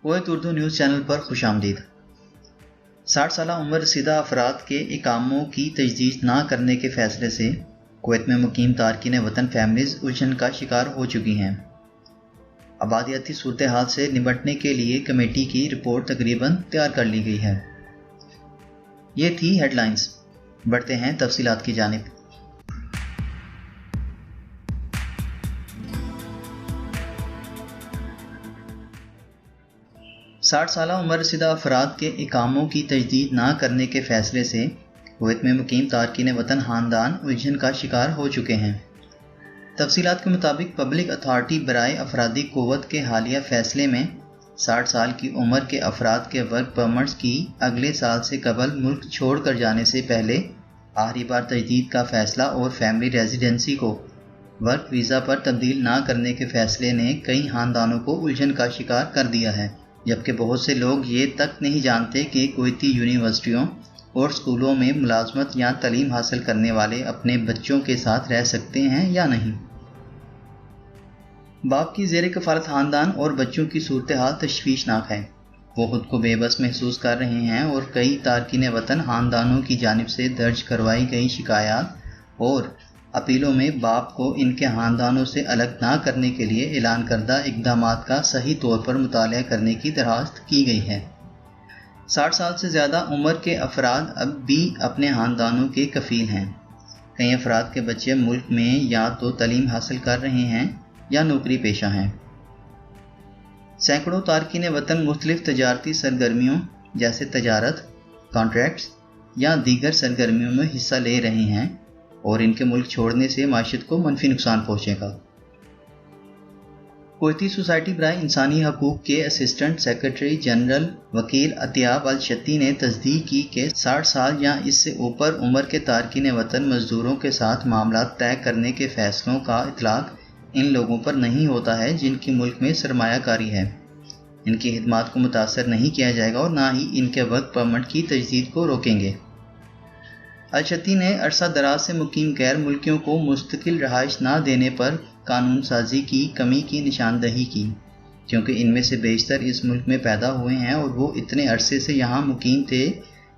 Kuwait Urdu news channel پر خوش آمدید۔ 60 سالہ عمر رسیدہ افراد کے اقاموں کی تجدید نہ کرنے کے فیصلے سے کویت میں مقیم تارکین وطن فیملیز الجھن کا شکار ہو چکی ہیں۔ آبادیاتی صورتحال سے نمٹنے کے لیے کمیٹی کی رپورٹ تقریباً تیار کر لی گئی ہے۔ یہ تھی ہیڈ لائنز، بڑھتے ہیں تفصیلات کی جانب۔ 60 سالہ عمر رسیدہ افراد کے اقاموں کی تجدید نہ کرنے کے فیصلے سے کویت میں مقیم تارکین وطن خاندان الجھن کا شکار ہو چکے ہیں۔ تفصیلات کے مطابق پبلک اتھارٹی برائے افرادی قوت کے حالیہ فیصلے میں 60 سال کی عمر کے افراد کے ورک پرمٹس کی اگلے سال سے قبل ملک چھوڑ کر جانے سے پہلے آخری بار تجدید کا فیصلہ اور فیملی ریزیڈنسی کو ورک ویزا پر تبدیل نہ کرنے کے فیصلے نے کئی خاندانوں کو الجھن کا شکار کر دیا ہے، جبکہ بہت سے لوگ یہ تک نہیں جانتے کہ کویتی یونیورسٹیوں اور اسکولوں میں ملازمت یا تعلیم حاصل کرنے والے اپنے بچوں کے ساتھ رہ سکتے ہیں یا نہیں۔ باپ کی زیر کفالت خاندان اور بچوں کی صورتحال تشویشناک ہے۔ وہ خود کو بے بس محسوس کر رہے ہیں اور کئی تارکین وطن خاندانوں کی جانب سے درج کروائی گئی شکایات اور اپیلوں میں باپ کو ان کے خاندانوں سے الگ نہ کرنے کے لیے اعلان کردہ اقدامات کا صحیح طور پر مطالعہ کرنے کی درخواست کی گئی ہے۔ 60 سال سے زیادہ عمر کے افراد اب بھی اپنے خاندانوں کے کفیل ہیں۔ کئی افراد کے بچے ملک میں یا تو تعلیم حاصل کر رہے ہیں یا نوکری پیشہ ہیں۔ سینکڑوں تارکین وطن مختلف تجارتی سرگرمیوں جیسے تجارت، کانٹریکٹس یا دیگر سرگرمیوں میں حصہ لے رہے ہیں اور ان کے ملک چھوڑنے سے معیشت کو منفی نقصان پہنچے گا۔ کویتی سوسائٹی برائے انسانی حقوق کے اسسٹنٹ سیکرٹری جنرل وکیل عطیاب الشتی نے تصدیق کی کہ 60 سال یا اس سے اوپر عمر کے تارکین وطن مزدوروں کے ساتھ معاملات طے کرنے کے فیصلوں کا اطلاق ان لوگوں پر نہیں ہوتا ہے جن کی ملک میں سرمایہ کاری ہے۔ ان کی خدمات کو متاثر نہیں کیا جائے گا اور نہ ہی ان کے ورک پرمٹ کی تجدید کو روکیں گے۔ الشتی نے عرصہ دراز سے مقیم غیر ملکیوں کو مستقل رہائش نہ دینے پر قانون سازی کی کمی کی نشاندہی کی، کیونکہ ان میں سے بیشتر اس ملک میں پیدا ہوئے ہیں اور وہ اتنے عرصے سے یہاں مقیم تھے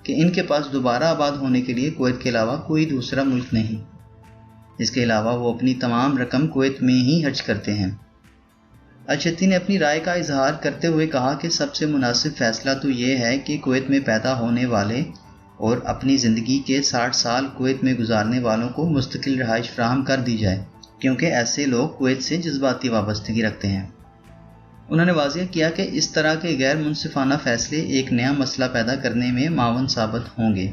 کہ ان کے پاس دوبارہ آباد ہونے کے لیے کویت کے علاوہ کوئی دوسرا ملک نہیں۔ اس کے علاوہ وہ اپنی تمام رقم کویت میں ہی خرچ کرتے ہیں۔ الشتی نے اپنی رائے کا اظہار کرتے ہوئے کہا کہ سب سے مناسب فیصلہ تو یہ ہے کہ کویت میں پیدا ہونے والے اور اپنی زندگی کے 60 سال کویت میں گزارنے والوں کو مستقل رہائش فراہم کر دی جائے، کیونکہ ایسے لوگ کویت سے جذباتی وابستگی رکھتے ہیں۔ انہوں نے واضح کیا کہ اس طرح کے غیر منصفانہ فیصلے ایک نیا مسئلہ پیدا کرنے میں معاون ثابت ہوں گے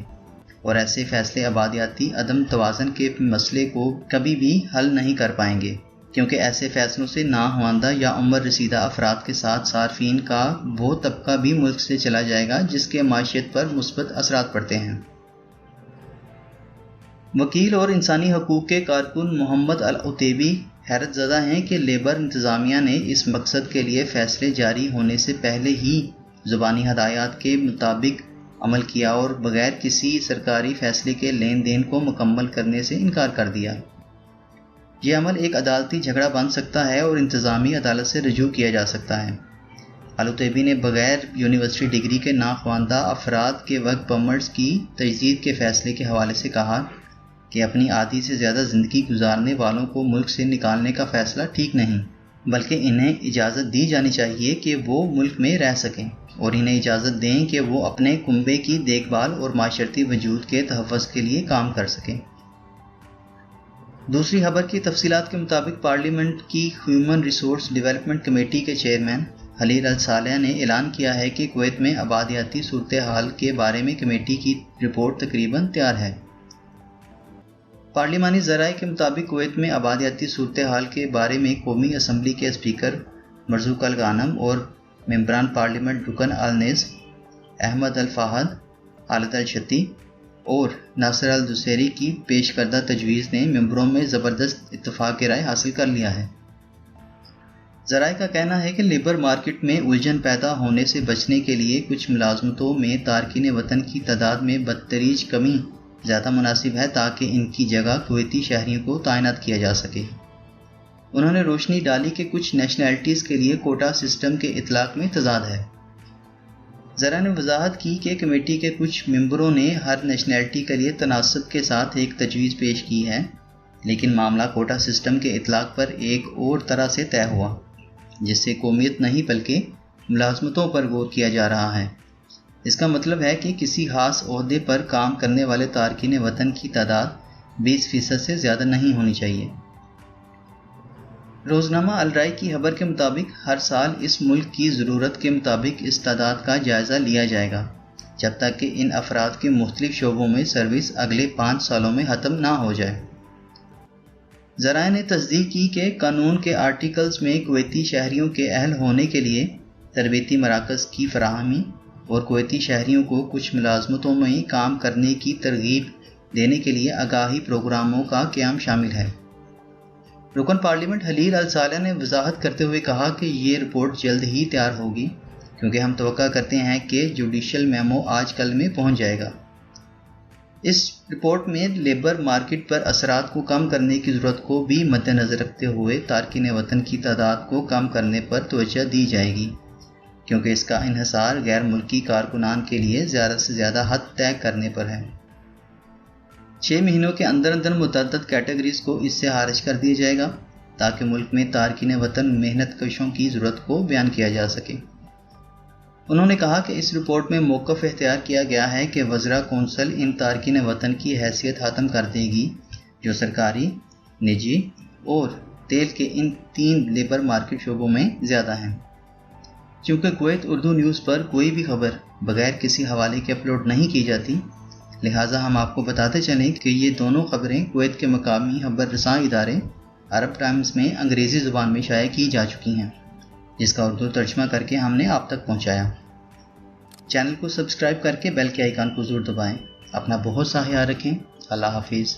اور ایسے فیصلے آبادیاتی عدم توازن کے مسئلے کو کبھی بھی حل نہیں کر پائیں گے، کیونکہ ایسے فیصلوں سے ناخواندہ یا عمر رسیدہ افراد کے ساتھ صارفین کا وہ طبقہ بھی ملک سے چلا جائے گا جس کے معیشت پر مثبت اثرات پڑتے ہیں۔ وکیل اور انسانی حقوق کے کارکن محمد العتیبی حیرت زدہ ہیں کہ لیبر انتظامیہ نے اس مقصد کے لیے فیصلے جاری ہونے سے پہلے ہی زبانی ہدایات کے مطابق عمل کیا اور بغیر کسی سرکاری فیصلے کے لین دین کو مکمل کرنے سے انکار کر دیا۔ یہ عمل ایک عدالتی جھگڑا بن سکتا ہے اور انتظامی عدالت سے رجوع کیا جا سکتا ہے۔ العتیبی نے بغیر یونیورسٹی ڈگری کے ناخواندہ افراد کے ورک پرمٹس کی تجدید کے فیصلے کے حوالے سے کہا کہ اپنی آدھی سے زیادہ زندگی گزارنے والوں کو ملک سے نکالنے کا فیصلہ ٹھیک نہیں، بلکہ انہیں اجازت دی جانی چاہیے کہ وہ ملک میں رہ سکیں اور انہیں اجازت دیں کہ وہ اپنے کنبے کی دیکھ بھال اور معاشرتی وجود کے تحفظ کے لیے کام کر سکیں۔ دوسری خبر کی تفصیلات کے مطابق پارلیمنٹ کی ہیومن ریسورس ڈیولپمنٹ کمیٹی کے چیئرمین خلیل الصالح نے اعلان کیا ہے کہ کویت میں آبادیاتی صورتحال کے بارے میں کمیٹی کی رپورٹ تقریباً تیار ہے۔ پارلیمانی ذرائع کے مطابق کویت میں آبادیاتی صورتحال کے بارے میں قومی اسمبلی کے اسپیکر مرزوق الغانم اور ممبران پارلیمنٹ رکن النیز احمد الفاہد، خالد الشتی اور ناصر الدوسری کی پیش کردہ تجویز نے ممبروں میں زبردست اتفاق رائے حاصل کر لیا ہے۔ ذرائع کا کہنا ہے کہ لیبر مارکیٹ میں الجھن پیدا ہونے سے بچنے کے لیے کچھ ملازمتوں میں تارکین وطن کی تعداد میں بتدریج کمی زیادہ مناسب ہے تاکہ ان کی جگہ کویتی شہریوں کو تعینات کیا جا سکے۔ انہوں نے روشنی ڈالی کہ کچھ نیشنلٹیز کے لیے کوٹا سسٹم کے اطلاق میں تضاد ہے۔ ذرا نے وضاحت کی کہ کمیٹی کے کچھ ممبروں نے ہر نیشنلٹی کے لیے تناسب کے ساتھ ایک تجویز پیش کی ہے، لیکن معاملہ کوٹا سسٹم کے اطلاق پر ایک اور طرح سے طے ہوا، جس سے قومیت نہیں بلکہ ملازمتوں پر غور کیا جا رہا ہے۔ اس کا مطلب ہے کہ کسی خاص عہدے پر کام کرنے والے تارکین وطن کی تعداد 20% سے زیادہ نہیں ہونی چاہیے۔ روزنامہ الرائے کی خبر کے مطابق ہر سال اس ملک کی ضرورت کے مطابق اس تعداد کا جائزہ لیا جائے گا، جب تک کہ ان افراد کے مختلف شعبوں میں سروس اگلے 5 سالوں میں ختم نہ ہو جائے۔ ذرائع نے تصدیق کی کہ قانون کے آرٹیکلز میں کویتی شہریوں کے اہل ہونے کے لیے تربیتی مراکز کی فراہمی اور کویتی شہریوں کو کچھ ملازمتوں میں کام کرنے کی ترغیب دینے کے لیے آگاہی پروگراموں کا قیام شامل ہے۔ رکن پارلیمنٹ حلیل الصالح نے وضاحت کرتے ہوئے کہا کہ یہ رپورٹ جلد ہی تیار ہوگی، کیونکہ ہم توقع کرتے ہیں کہ جوڈیشل میمو آج کل میں پہنچ جائے گا۔ اس رپورٹ میں لیبر مارکیٹ پر اثرات کو کم کرنے کی ضرورت کو بھی مد نظر رکھتے ہوئے تارکین وطن کی تعداد کو کم کرنے پر توجہ دی جائے گی، کیونکہ اس کا انحصار غیر ملکی کارکنان کے لیے زیادہ سے زیادہ حد طے کرنے پر ہے۔ 6 مہینوں کے اندر اندر متعدد کیٹیگریز کو اس سے خارج کر دیا جائے گا، تاکہ ملک میں تارکین وطن محنت کشوں کی ضرورت کو بیان کیا جا سکے۔ انہوں نے کہا کہ اس رپورٹ میں موقف اختیار کیا گیا ہے کہ وزراء کونسل ان تارکین وطن کی حیثیت ختم کر دے گی جو سرکاری، نجی اور تیل کے ان 3 لیبر مارکیٹ شعبوں میں زیادہ ہیں۔ چونکہ کویت اردو نیوز پر کوئی بھی خبر بغیر کسی حوالے کے اپلوڈ نہیں کی جاتی، لہٰذا ہم آپ کو بتاتے چلیں کہ یہ دونوں خبریں کویت کے مقامی خبر رساں ادارے عرب ٹائمز میں انگریزی زبان میں شائع کی جا چکی ہیں، جس کا اردو ترجمہ کر کے ہم نے آپ تک پہنچایا۔ چینل کو سبسکرائب کر کے بیل کے آئیکن کو ضرور دبائیں۔ اپنا بہت سا خیال رکھیں۔ اللہ حافظ۔